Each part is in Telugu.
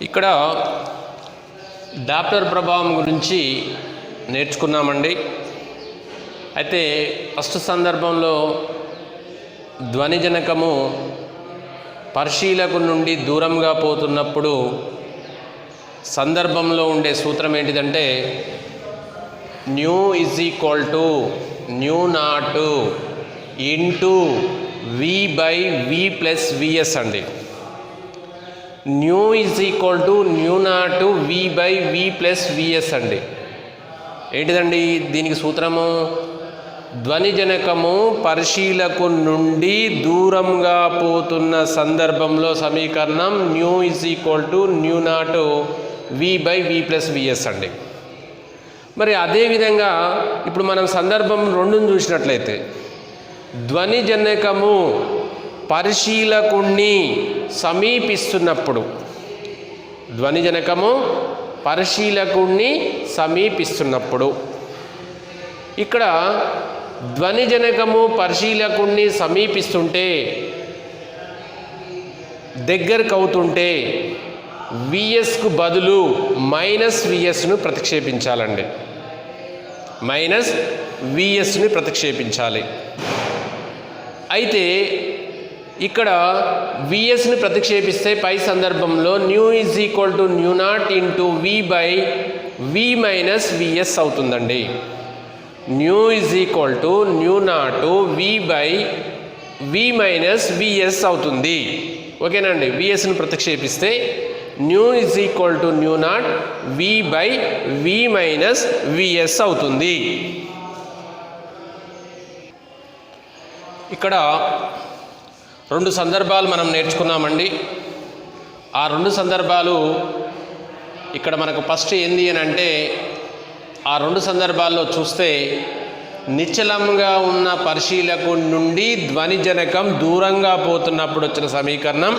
ఇక్కడ డాప్లర్ ప్రభావం గురించి నేర్చుకున్నామండి. అయితే ఫస్ట్ సందర్భంలో ధ్వనిజనకము పరిశీలకుడి నుండి దూరంగా పోతున్నప్పుడు సందర్భంలో ఉండే సూత్రం ఏంటిదంటే nu is equal to nu naught into V by V plus VS అండి. Nu is equal to nu naught V by V plus VS అండి. ఏంటిదండి దీనికి సూత్రము? ధ్వనిజనకము పరిశీలకు నుండి దూరంగా పోతున్న సందర్భంలో సమీకరణం nu is equal to nu naught V by V plus VS అండి. మరి అదేవిధంగా ఇప్పుడు మనం సందర్భం రెండును చూసినట్లయితే ధ్వనిజనకము పరిశీలకుణ్ణి సమీపిస్తున్నప్పుడు, ధ్వనిజనకము పరిశీలకుణ్ణి సమీపిస్తున్నప్పుడు, ఇక్కడ ధ్వనిజనకము పరిశీలకుణ్ణి సమీపిస్తుంటే దగ్గరకు అవుతుంటే విఎస్కు బదులు మైనస్ విఎస్ను ప్రతిక్షేపించాలండి. మైనస్ విఎస్ని ప్రతిక్షేపించాలి. అయితే ఇక్కడ విఎస్ని ప్రతిక్షేపిస్తే పై సందర్భంలో nu is equal to nu naught into V by V minus VS అవుతుందండి. Nu is equal to nu naught V by V minus VS అవుతుంది. ఓకేనండి. విఎస్ని ప్రతిక్షేపిస్తే nu is equal to nu naught V by V minus VS అవుతుంది. ఇక్కడ రెండు సందర్భాలు మనం నేర్చుకున్నామండి. ఆ రెండు సందర్భాలు ఇక్కడ మనకు ఫస్ట్ ఏంది అని అంటే, ఆ రెండు సందర్భాల్లో చూస్తే నిశ్చలంగా ఉన్న పరిశీలకు నుండి ధ్వనిజనకం దూరంగా పోతున్నప్పుడు వచ్చిన సమీకరణం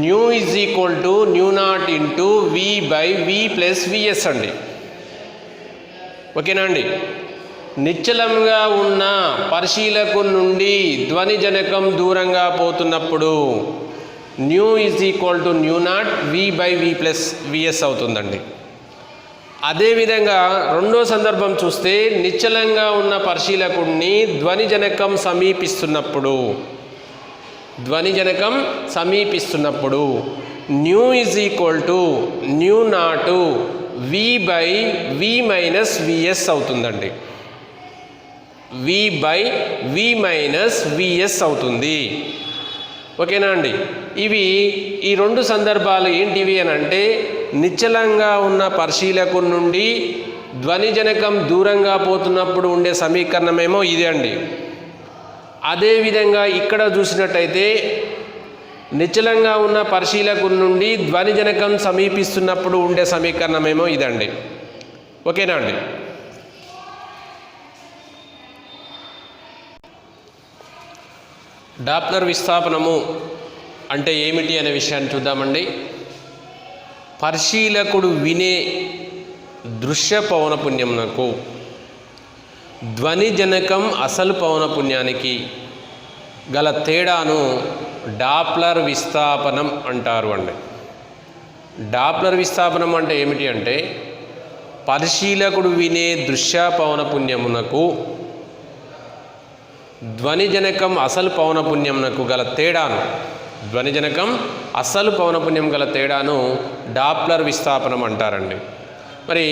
nu is equal to nu naught into V by V plus VS అండి. ఓకేనా అండి. నిశ్చలంగా ఉన్న పరిశీలకు నుండి ధ్వనిజనకం దూరంగా పోతున్నప్పుడు nu is equal to nu naught V by V plus VS అవుతుందండి. అదేవిధంగా రెండో సందర్భం చూస్తే నిశ్చలంగా ఉన్న పరిశీలకుడిని ధ్వనిజనకం సమీపిస్తున్నప్పుడు, ధ్వనిజనకం సమీపిస్తున్నప్పుడు nu is equal to nu naught V by V minus VS అవుతుందండి. V by V minus VS అవుతుంది. ఓకేనా అండి. ఈ రెండు సందర్భాలు ఏంటివి అని అంటే, నిశ్చలంగా ఉన్న పరిశీలకు నుండి ధ్వనిజనకం దూరంగా పోతున్నప్పుడు ఉండే సమీకరణమేమో ఇదే అండి. అదేవిధంగా ఇక్కడ చూసినట్టయితే నిశ్చలంగా ఉన్న పరిశీలకు నుండి ధ్వనిజనకం సమీపిస్తున్నప్పుడు ఉండే సమీకరణమేమో ఇదండి. ఓకేనా అండి. డాప్లర్ విస్థాపనము అంటే ఏమిటి అనే విషయాన్ని చూద్దామండి. పరిశీలకుడు వినే దృశ్య పౌనపున్యమునకు ధ్వనిజనకం అసలు పౌనపున్యానికి గల తేడాను డాప్లర్ విస్థాపనం అంటారు అండి. డాప్లర్ విస్థాపనం అంటే ఏమిటి అంటే, పరిశీలకుడు వినే దృశ్య పౌనపున్యమునకు ధ్వనిజనకం అసలు పౌనపున్యమునకు గల తేడాను, ధ్వనిజనకం అసలు పౌనపున్యం గల తేడాను డాప్లర్ విస్థాపనం అంటారండి. మరి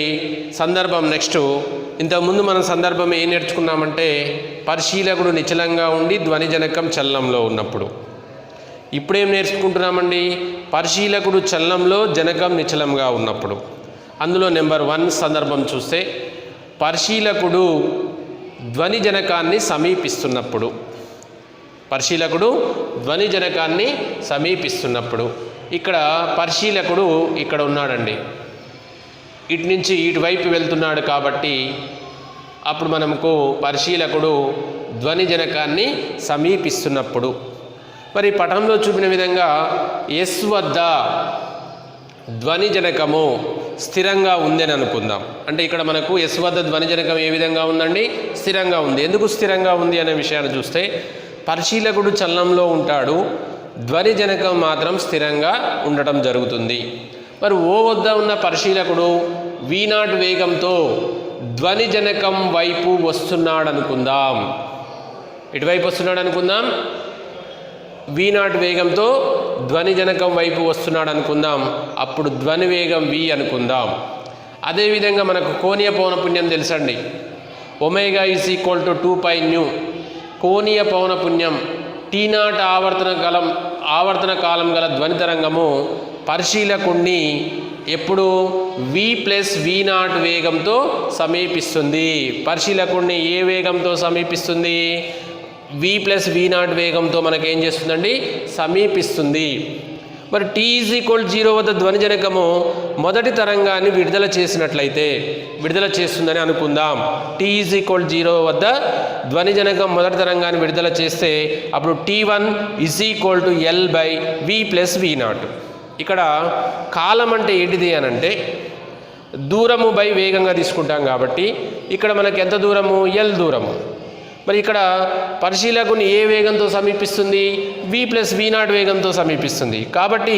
సందర్భం నెక్స్ట్, ఇంతకుముందు మనం సందర్భం ఏం నేర్చుకున్నామంటే పరిశీలకుడు నిశ్చలంగా ఉండి ధ్వనిజనకం చలనంలో ఉన్నప్పుడు. ఇప్పుడేం నేర్చుకుంటున్నామండి? పరిశీలకుడు చలనంలో, జనకం నిశ్చలంగా ఉన్నప్పుడు. అందులో నెంబర్ 1 సందర్భం చూస్తే పరిశీలకుడు ధ్వనిజనకాన్ని సమీపిస్తున్నప్పుడు, పరిశీలకుడు ధ్వనిజనకాన్ని సమీపిస్తున్నప్పుడు ఇక్కడ పరిశీలకుడు ఇక్కడ ఉన్నాడండి, ఇటు నుంచి ఇటువైపు వెళ్తున్నాడు కాబట్టి అప్పుడు మనకు పరిశీలకుడు ధ్వనిజనకాన్ని సమీపిస్తున్నప్పుడు. మరి పటంలో చూపిన విధంగా ఎస్ వద్ద ధ్వనిజనకము స్థిరంగా ఉందని అనుకుందాం. అంటే ఇక్కడ మనకు ఎస్ వద్ద ధ్వనిజనకం ఏ విధంగా ఉందండి? స్థిరంగా ఉంది. ఎందుకు స్థిరంగా ఉంది అనే విషయాన్ని చూస్తే పరిశీలకుడు చలనంలో ఉంటాడు, ధ్వని జనకం మాత్రం స్థిరంగా ఉండటం జరుగుతుంది. మరి ఓ వద్ద ఉన్న పరిశీలకుడు V0 వేగంతో ధ్వని జనకం వైపు వస్తున్నాడు అనుకుందాం. ఇటువైపు వస్తున్నాడు అనుకుందాం. V0 వేగంతో ధ్వని జనకం వైపు వస్తున్నాడు అనుకుందాం. అప్పుడు ధ్వని వేగం V అనుకుందాం. అదేవిధంగా మనకు కోణీయ పౌనపున్యం తెలుసండి. Omega is equal to 2πν. కోణీయ పౌనపున్యం T0 ఆవర్తన కాలం గల ధ్వని తరంగము పరిశీలకుణ్ణి ఎప్పుడు V+V0 వేగంతో సమీపిస్తుంది. పరిశీలకుణ్ణి ఏ వేగంతో సమీపిస్తుంది? V+V0 వేగంతో మనకేం చేస్తుందండి? సమీపిస్తుంది. మరి t0 వద్ద ధ్వని జనకము మొదటి తరంగాన్ని విడుదల చేస్తుందని అనుకుందాం. t0 వద్ద ధ్వని జనకం మొదటి తరంగాన్ని విడుదల చేస్తే అప్పుడు T1 = L/V+V0. ఇక్కడ కాలం అంటే ఏంటిది అని అంటే దూరము బై వేగంగా తీసుకుంటాం కాబట్టి ఇక్కడ మనకు ఎంత దూరము? L దూరము. మరి ఇక్కడ పరిశీలకుని ఏ వేగంతో సమీపిస్తుంది? V+V0 వేగంతో సమీపిస్తుంది. కాబట్టి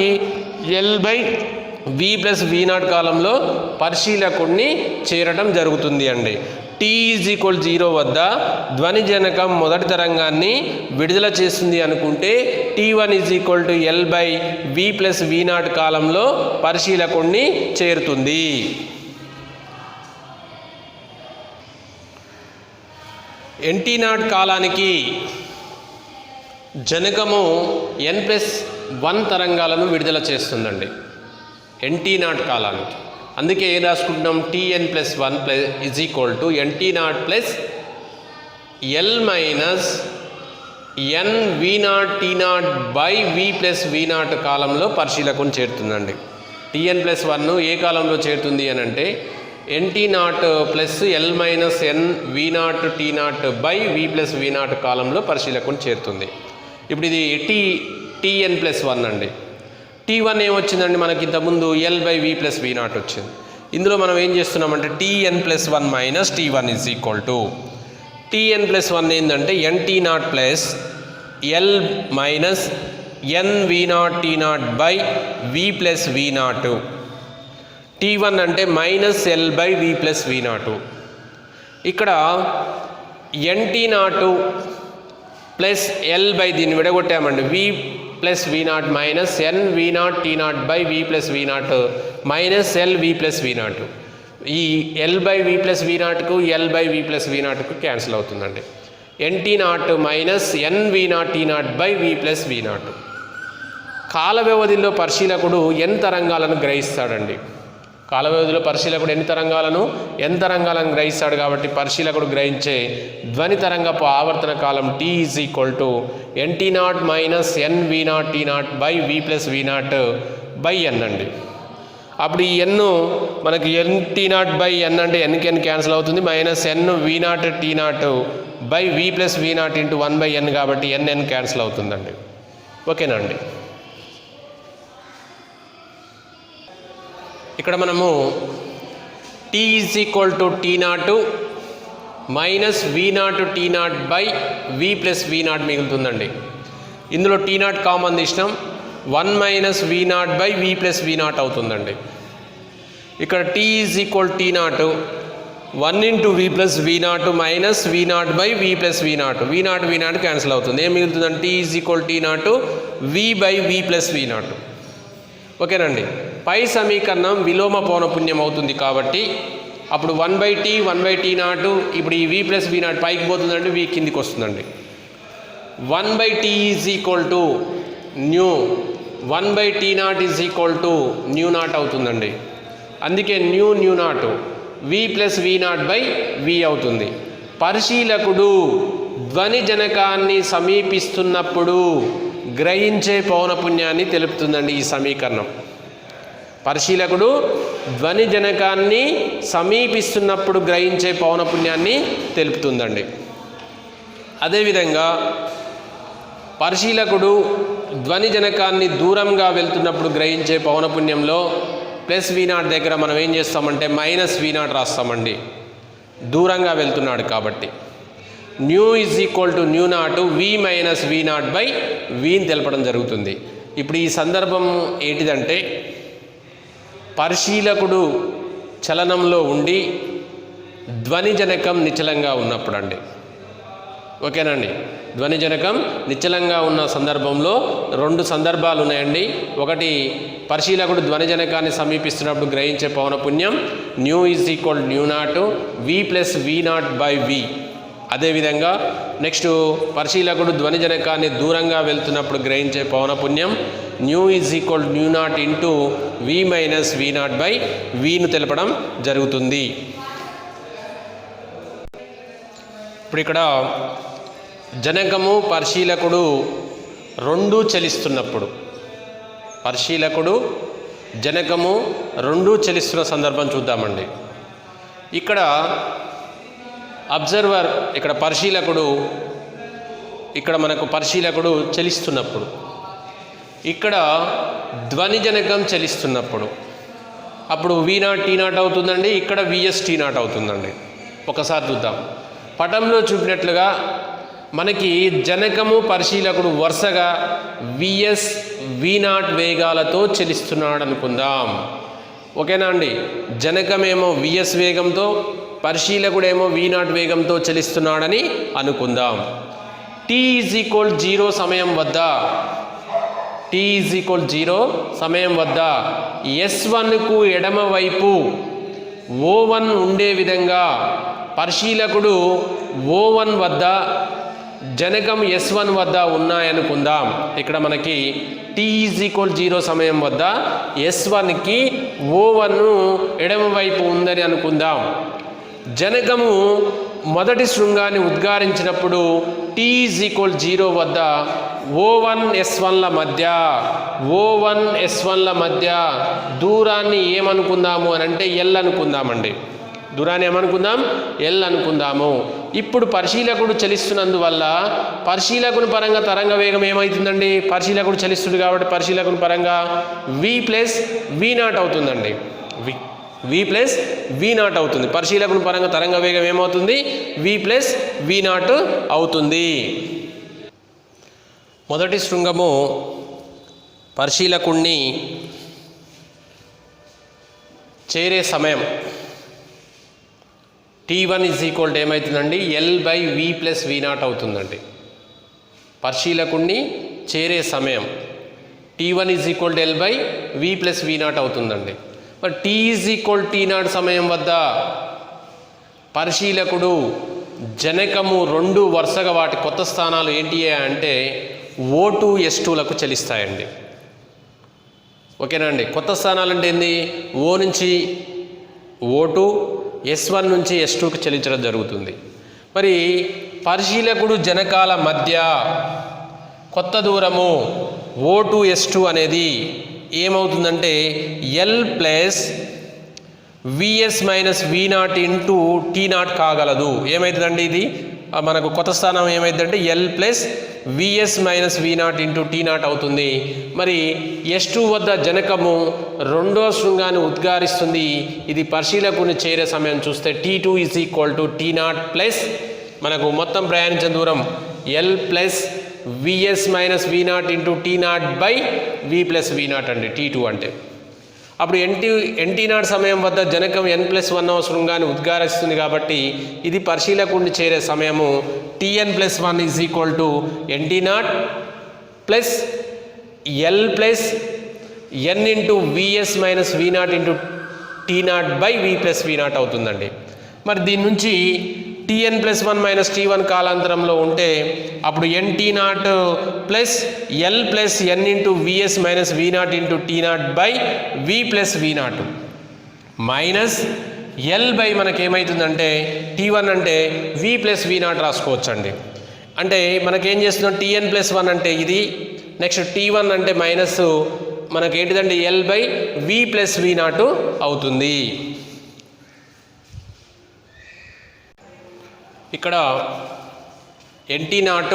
L/V+V0 కాలంలో పరిశీలకుణ్ణి చేరటం జరుగుతుంది అండి. t0 వద్ద ధ్వని జనకం మొదటి తరంగాన్ని విడుదల చేస్తుంది అనుకుంటే T1 = L/V+V0 కాలంలో పరిశీలకుణ్ణి చేరుతుంది. NT0 కాలానికి జనకము n+1 తరంగాలను విడుదల చేస్తుందండి. NT0 కాలానికి అందుకే ఏం రాసుకుంటున్నాం? Tn+1 = NT0 L - nV0T0/V+V0 కాలంలో పరిశీలకుని చేరుతుందండి. Tn+1 ఏ కాలంలో చేరుతుంది అని అంటే NT0 + L - nV0T0/V+V0 కాలంలో పరిశీలకుని చేరుతుంది. ఇప్పుడు ఇది Tn+1 అండి. T1 ఏమొచ్చిందండి మనకి? ఇంతకుముందు L/V+V0 వచ్చింది. ఇందులో మనం ఏం చేస్తున్నామంటే Tn+1 - T1 = Tn+1 ఏంటంటే NT0 + L - nV0T0/V+V0. T1 అంటే -L/V+V0. ఇక్కడ NT0 + L దీన్ని విడగొట్టామండి. V+V0 - nV0T0/V+V0 -LV+V0. ఈ L/V+V0కు L/V+V0కు క్యాన్సిల్ అవుతుందండి. NT0 - nV0T0/V+V0. కాల వ్యవధిలో పరిశీలకుడు n తరంగాలను గ్రహిస్తాడండి. కాల వ్యవధిలో పరిశీలకుడు n తరంగాలను గ్రహిస్తాడు కాబట్టి పరిశీలకుడు గ్రహించే ధ్వని తరంగపు ఆవర్తన కాలం T = NT0 - nV0T0/V+V0/n అండి. అప్పుడు ఈ n మనకి NT0/n అంటే nకి n క్యాన్సిల్ అవుతుంది. -nV0T0/V+V0 × 1/n కాబట్టి n క్యాన్సిల్ అవుతుందండి. ఓకేనా అండి? ఇక్కడ మనము T = T0 - V0T0/V+V0 మిగులుతుందండి. ఇందులో T0 కామన్ తీసినాం. 1 - V0/V+V0 అవుతుందండి. ఇక్కడ T = T0 1 × V+V0 - V0/V+V0. V0 cancel అవుతుంది. ఏం మిగులుతుందండి? T = T0 V/V+V0. ఓకేనండి. పై సమీకరణం విలోమ పౌనపున్యం అవుతుంది కాబట్టి అప్పుడు 1/T 1/T0 ఇప్పుడు ఈ V+V0 పైకి పోతుందండి, V కిందికి వస్తుందండి. 1/T = న్యూ 1/T0 = న్యూ0 అవుతుందండి. అందుకే న్యూ0 V+V0/V అవుతుంది. పరిశీలకుడు ధ్వని జనకాన్ని సమీపిస్తున్నప్పుడు గ్రహించే పౌనపున్యాన్ని తెలుపుతుందండి ఈ సమీకరణం. పరిశీలకుడు ధ్వని జనకాన్ని సమీపిస్తున్నప్పుడు గ్రహించే పౌనపున్యాన్ని తెలుపుతుందండి. అదేవిధంగా పరిశీలకుడు ధ్వని జనకాన్ని దూరంగా వెళ్తున్నప్పుడు గ్రహించే పౌనపున్యంలో +V0 దగ్గర మనం ఏం చేస్తామంటే -V0 రాస్తామండి. దూరంగా వెళ్తున్నాడు కాబట్టి nu is equal to nu naught V minus V naught by విని తెలపడం జరుగుతుంది. ఇప్పుడు ఈ సందర్భం ఏంటిదంటే పరిశీలకుడు చలనంలో ఉండి ధ్వనిజనకం నిశ్చలంగా ఉన్నప్పుడు అండి. ఓకేనండి, ధ్వనిజనకం నిశ్చలంగా ఉన్న సందర్భంలో రెండు సందర్భాలు ఉన్నాయండి. ఒకటి పరిశీలకుడు ధ్వనిజనకాన్ని సమీపిస్తున్నప్పుడు గ్రహించే పౌనపున్యం nu is equal nu naught V plus V naught by V. అదేవిధంగా నెక్స్ట్ పరిశీలకుడు ధ్వనిజనకాన్ని దూరంగా వెళ్తున్నప్పుడు గ్రహించే పౌనపున్యం nu is equal nu naught into V minus V naught by విను తెలపడం జరుగుతుంది. ఇప్పుడు ఇక్కడ జనకము పరిశీలకుడు రెండూ చలిస్తున్నప్పుడు, పరిశీలకుడు జనకము రెండూ చలిస్తున్న సందర్భం చూద్దామండి. ఇక్కడ అబ్జర్వర్, ఇక్కడ పరిశీలకుడు, ఇక్కడ మనకు పరిశీలకుడు చలిస్తున్నప్పుడు, ఇక్కడ ధ్వనిజనకం చలిస్తున్నప్పుడు అప్పుడు వి నాట్ టీ నాట్ అవుతుందండి, ఇక్కడ విఎస్ టీ నాట్ అవుతుందండి. ఒకసారి చూద్దాం. పటంలో చూపినట్లుగా మనకి జనకము పరిశీలకుడు వరుసగా విఎస్ వి నాట్ వేగాలతో చలిస్తున్నాడు అనుకుందాం. ఓకేనా అండి? జనకమేమో విఎస్ వేగంతో, పరిశీలకుడేమో వి నాట్ వేగంతో చలిస్తున్నాడని అనుకుందాం. టీ ఈజ్ ఈక్వల్ 0 సమయం వద్ద, టీ ఈజ్ ఈక్వల్ 0 సమయం వద్ద S1కు ఎడమవైపు O1 ఉండే విధంగా పరిశీలకుడు O1 వద్ద, జనకం S1 వద్ద ఉన్నాయనుకుందాం. ఇక్కడ మనకి టీ ఈజ్ ఈక్వల్ 0 సమయం వద్ద S1కి O1 ఎడమవైపు ఉందని అనుకుందాం. జనకము మొదటి శృంగాన్ని ఉద్గారించినప్పుడు టీ ఈజ్ ఈక్వల్ 0 వద్ద O1 S1ల మధ్య, O1 S1ల మధ్య దూరాన్ని ఏమనుకుందాము అని అంటే L అనుకుందామండి. దూరాన్ని ఏమనుకుందాం? L అనుకుందాము. ఇప్పుడు పరిశీలకుడు చలిస్తున్నందువల్ల పరిశీలకుని పరంగా తరంగ వేగం ఏమవుతుందండి? పరిశీలకుడు చలిస్తుంది కాబట్టి పరిశీలకుని పరంగా వి ప్లస్ వి నాట్ అవుతుందండి. వి ప్లస్ వి నాట్ అవుతుంది. పరిశీలకుని పరంగా తరంగ వేగం ఏమవుతుంది? వి ప్లస్ వి నాట్ అవుతుంది. మొదటి శృంగము పరిశీలకుణ్ణి చేరే సమయం T1 ఈజ్ ఈక్వల్ టు ఏమవుతుందండి? L by V plus V naught అవుతుందండి. పరిశీలకుణ్ణి చేరే సమయం T1 is equal to L by V plus V naught అవుతుందండి. మరి T is equal T naught సమయం వద్ద పరిశీలకుడు జనకము రెండు వరుసగా వాటి కొత్త స్థానాలు ఏంటి అంటే O2 S2లకు చలిస్తాయండి. ఓకేనా అండి? కొత్త స్థానాలు అంటే ఏంది? O నుంచి O2, S1 నుంచి S2కి చలించడం జరుగుతుంది. మరి పరిశీలకుడు జనకాల మధ్య కొత్త దూరము O2 S2 అనేది ఏమవుతుందంటే L plus VS minus V naught into T naught కాగలదు. ఏమవుతుందండి? ఇది మనకు కొత్త స్థానం ఏమైందంటే L plus VS minus V naught into T naught అవుతుంది. మరి S2 వద్ద జనకము రెండో శృంగాన్ని ఉద్గారిస్తుంది. ఇది పరిశీలకుని చేరే సమయం చూస్తే T2 is equal to T naught plus మనకు మొత్తం ప్రయాణించిన దూరం L plus VS minus V naught into T naught by V plus V naught అండి T2 అంటే. అప్పుడు ఎన్టీ నాట్ సమయం వద్ద జనకం n+1వ శృంగాన్ని ఉద్గారిస్తుంది కాబట్టి ఇది పరిశీలకుడిని చేరే సమయము Tn+1 is equal to NT naught plus L plus n into VS minus V naught into T naught by V plus V naught అవుతుందండి. మరి దీని నుంచి Tn+1 మైనస్ T1 కాలాంతరంలో ఉంటే అప్పుడు NT naught plus L plus N into VS minus V naught into T naught by V plus V naught minus L by మనకేమవుతుందంటే T1 అంటే వి ప్లస్ వి నాట్ రాసుకోవచ్చండి. అంటే మనకేం చేస్తున్నాం? Tn+1 అంటే ఇది, నెక్స్ట్ T1 అంటే మైనస్ మనకేంటిదంటే L by V plus V naught అవుతుంది. ఇక్కడ NT naught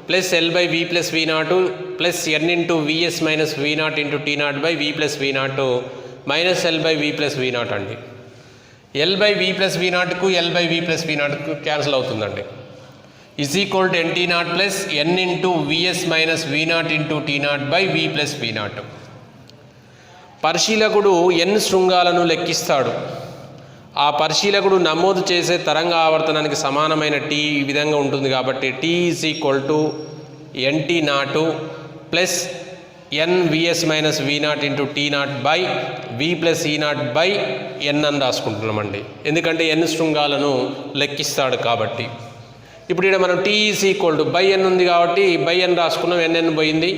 plus L by V plus V naught plus N into VS minus V naught into T naught by V plus V naught minus L by V plus V naught అండి. L by V plus V నాట్కు L by V plus V నాట్కు క్యాన్సిల్ అవుతుందండి. Is equal to NT naught plus N into VS minus V naught into T naught by V plus V naught. పరిశీలకుడు ఎన్ శృంగాలను లెక్కిస్తాడు. ఆ పరిశీలకుడు నమోదు చేసే తరంగ ఆవర్తనానికి సమానమైన టీ ఈ విధంగా ఉంటుంది కాబట్టి T is equal to NT naught plus N VS minus V naught into T naught by V plus E naught by N అని రాసుకుంటున్నామండి. ఎందుకంటే ఎన్ శృంగాలను లెక్కిస్తాడు కాబట్టి. ఇప్పుడు ఇక్కడ మనం T is equal to by N ఉంది కాబట్టి బై ఎన్ రాసుకున్నాం, ఎన్ఎన్ పోయింది.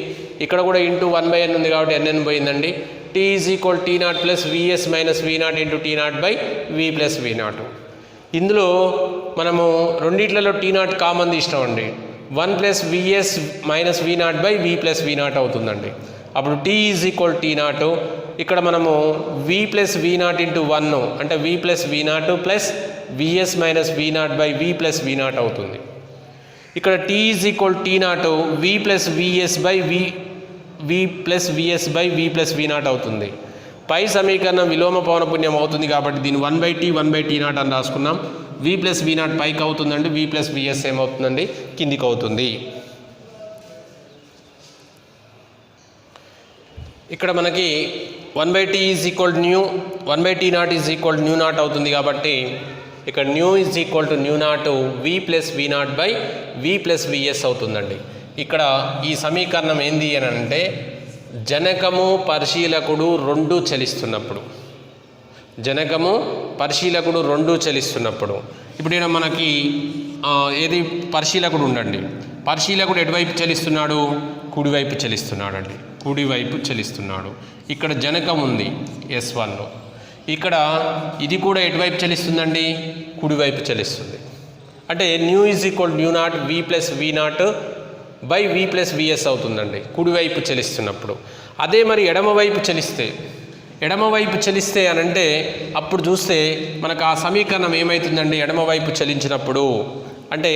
ఇక్కడ కూడా ఇంటూ 1/n ఉంది కాబట్టి ఎన్ఎన్ పోయిందండి. T is equal T naught plus VS minus V naught into T naught by V plus V naught. ఇందులో మనము రెండిట్లలో టీ నాట్ కామన్ ఇష్టం అండి. 1 plus VS minus V naught by V plus V naught అవుతుందండి. అప్పుడు T is equal T naught, ఇక్కడ మనము V plus V naught into 1 అంటే V plus V naught plus VS minus V naught by V plus V naught అవుతుంది. ఇక్కడ T is equal T naught V plus V S by V plus V S by V plus V naught అవుతుంది. పై సమీకరణం విలోమ పౌనపుణ్యం అవుతుంది కాబట్టి దీన్ని 1/t నాట్ అని రాసుకున్నాం. వి ప్లస్ వి నాట్ పైకి అవుతుందండి, వి ప్లస్ విఎస్ ఏమవుతుందండి కిందికి అవుతుంది. ఇక్కడ మనకి 1/t is equal nu 1/t naught is equal nu naught అవుతుంది కాబట్టి ఇక్కడ nu is equal to nu naught V plus V naught by V plus VS అవుతుందండి. ఇక్కడ ఈ సమీకరణం ఏంది అని అంటే జనకము పరిశీలకుడు రెండూ చలిస్తున్నప్పుడు, జనకము పరిశీలకుడు రెండూ చలిస్తున్నప్పుడు ఇప్పుడు ఇక్కడ మనకి ఏది పరిశీలకుడు ఉండండి. పరిశీలకుడు ఎటువైపు చలిస్తున్నాడు? కుడివైపు చలిస్తున్నాడు అండి, కుడివైపు చలిస్తున్నాడు. ఇక్కడ జనకం ఉంది S1, ఇక్కడ ఇది కూడా ఎటువైపు చలిస్తుందండి? కుడివైపు చలిస్తుంది. అంటే nu is equal nu naught V plus V naught by V plus VS అవుతుందండి కుడివైపు చలిస్తున్నప్పుడు. అదే మరి ఎడమవైపు చలిస్తే అని అంటే అప్పుడు చూస్తే మనకు ఆ సమీకరణం ఏమవుతుందండి? ఎడమవైపు చలించినప్పుడు అంటే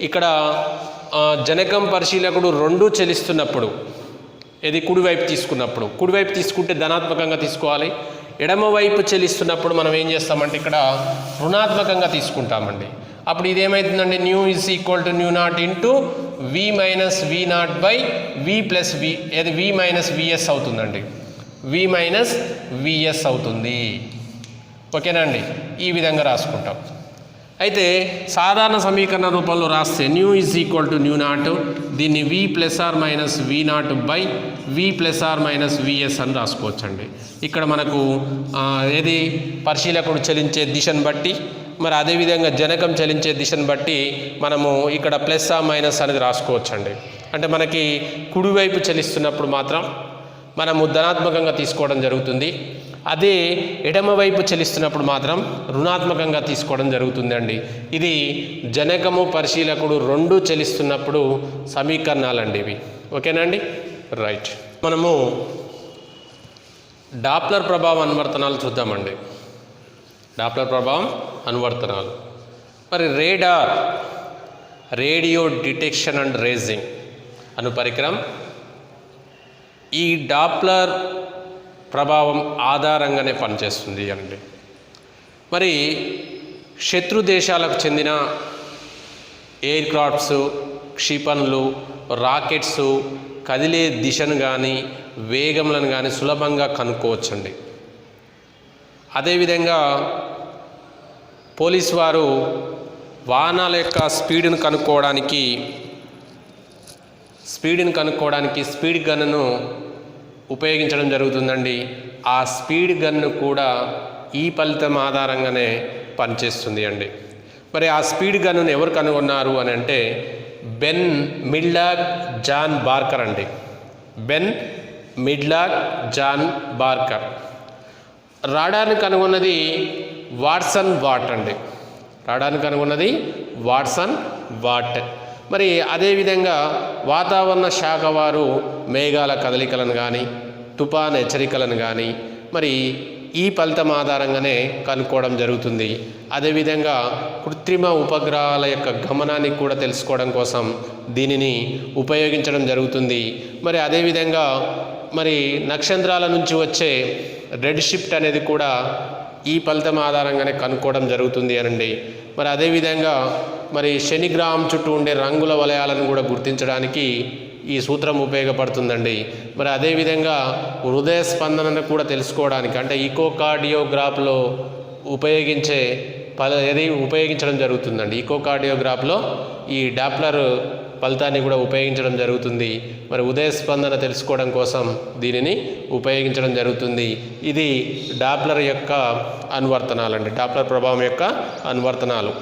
ఇక్కడ జనకం పరిశీలకుడు రెండూ చలిస్తున్నప్పుడు, ఇది కుడివైపు తీసుకున్నప్పుడు, కుడివైపు తీసుకుంటే ధనాత్మకంగా తీసుకోవాలి. ఎడమవైపు చలిస్తున్నప్పుడు మనం ఏం చేస్తామంటే ఇక్కడ రుణాత్మకంగా తీసుకుంటామండి. అప్పుడు ఇదేమవుతుందండి? Nu is equal to nu naught into V minus V naught by V plus V, అది వి మైనస్ విఎస్ అవుతుందండి, వి మైనస్ విఎస్ అవుతుంది. ఓకేనా అండి? ఈ విధంగా రాసుకుంటాం. అయితే సాధారణ సమీకరణ రూపంలో రాస్తే nu is equal to nu naught, దీన్ని V plus R minus V naught by V plus R minus VS అని రాసుకోవచ్చండి. ఇక్కడ మనకు ఏది పరిశీలకుడు చలించే దిశను బట్టి, మరి అదేవిధంగా జనకం చలించే దిశను బట్టి మనము ఇక్కడ ప్లస్ ఆ మైనస్ అనేది రాసుకోవచ్చండి. అంటే మనకి కుడివైపు చలిస్తున్నప్పుడు మాత్రం మనము ధనాత్మకంగా తీసుకోవడం జరుగుతుంది. అదే ఎడమవైపు చలిస్తున్నప్పుడు మాత్రం రుణాత్మకంగా తీసుకోవడం జరుగుతుంది అండి. ఇది జనకము పరిశీలకుడు రెండూ చలిస్తున్నప్పుడు సమీకరణాలండి ఇవి. ఓకేనా అండి? రైట్. మనము డాప్లర్ ప్రభావం అనువర్తనాలు చూద్దామండి. డాప్లర్ ప్రభావం అనువర్తనాలు. మరి radar, radio detection and ranging అను పరికరం ఈ డాప్లర్ ప్రభావం ఆధారంగానే పనిచేస్తుంది అండి. మరి శత్రు దేశాలకు చెందిన ఎయిర్ క్రాఫ్ట్స్, క్షిపణులు, రాకెట్స్ కదిలే దిశను కానీ వేగములను కానీ సులభంగా కనుక్కోవచ్చండి. అదేవిధంగా పోలీసు వారు వాహనాల యొక్క స్పీడ్ను కనుక్కోవడానికి స్పీడ్ గన్ను ఉపయోగించడం జరుగుతుందండి. ఆ స్పీడ్ గన్ను కూడా ఈ ఫలితం ఆధారంగానే పనిచేస్తుంది అండి. మరి ఆ స్పీడ్ గన్నును ఎవరు కనుగొన్నారు అని అంటే బెన్ మిడ్లాక్ జాన్ బార్కర్ అండి. Ben Midlock John Barker. రాడార్ని కనుగొన్నది వాట్సన్ వాట్ అండి. రాడార్ని కనుగొన్నది వాట్సన్ వాట్. మరి అదేవిధంగా వాతావరణ శాఖ వారు మేఘాల కదలికలను కానీ తుఫాన్ హెచ్చరికలను కానీ మరి ఈ ఫలితం ఆధారంగానే కనుక్కోవడం జరుగుతుంది. అదేవిధంగా కృత్రిమ ఉపగ్రహాల యొక్క గమనాన్ని కూడా తెలుసుకోవడం కోసం దీనిని ఉపయోగించడం జరుగుతుంది. మరి అదేవిధంగా మరి నక్షత్రాల నుంచి వచ్చే రెడ్ షిఫ్ట్ అనేది కూడా ఈ ఫలితం ఆధారంగానే కనుక్కోవడం జరుగుతుంది అనండి. మరి అదేవిధంగా మరి శనిగ్రహం చుట్టూ ఉండే రంగుల వలయాలను కూడా గుర్తించడానికి ఈ సూత్రం ఉపయోగపడుతుందండి. మరి అదేవిధంగా హృదయ స్పందనను కూడా తెలుసుకోవడానికి అంటే ఈకోకార్డియోగ్రాఫ్లో ఉపయోగించడం జరుగుతుందండి. ఈకోకార్డియోగ్రాఫ్లో ఈ డాప్లర్ ఫలితాన్ని కూడా ఉపయోగించడం జరుగుతుంది. మరి ఉదయ స్పందన తెలుసుకోవడం కోసం దీనిని ఉపయోగించడం జరుగుతుంది. ఇది డాప్లర్ యొక్క అనువర్తనాలండి, డాప్లర్ ప్రభావం యొక్క అనువర్తనాలు.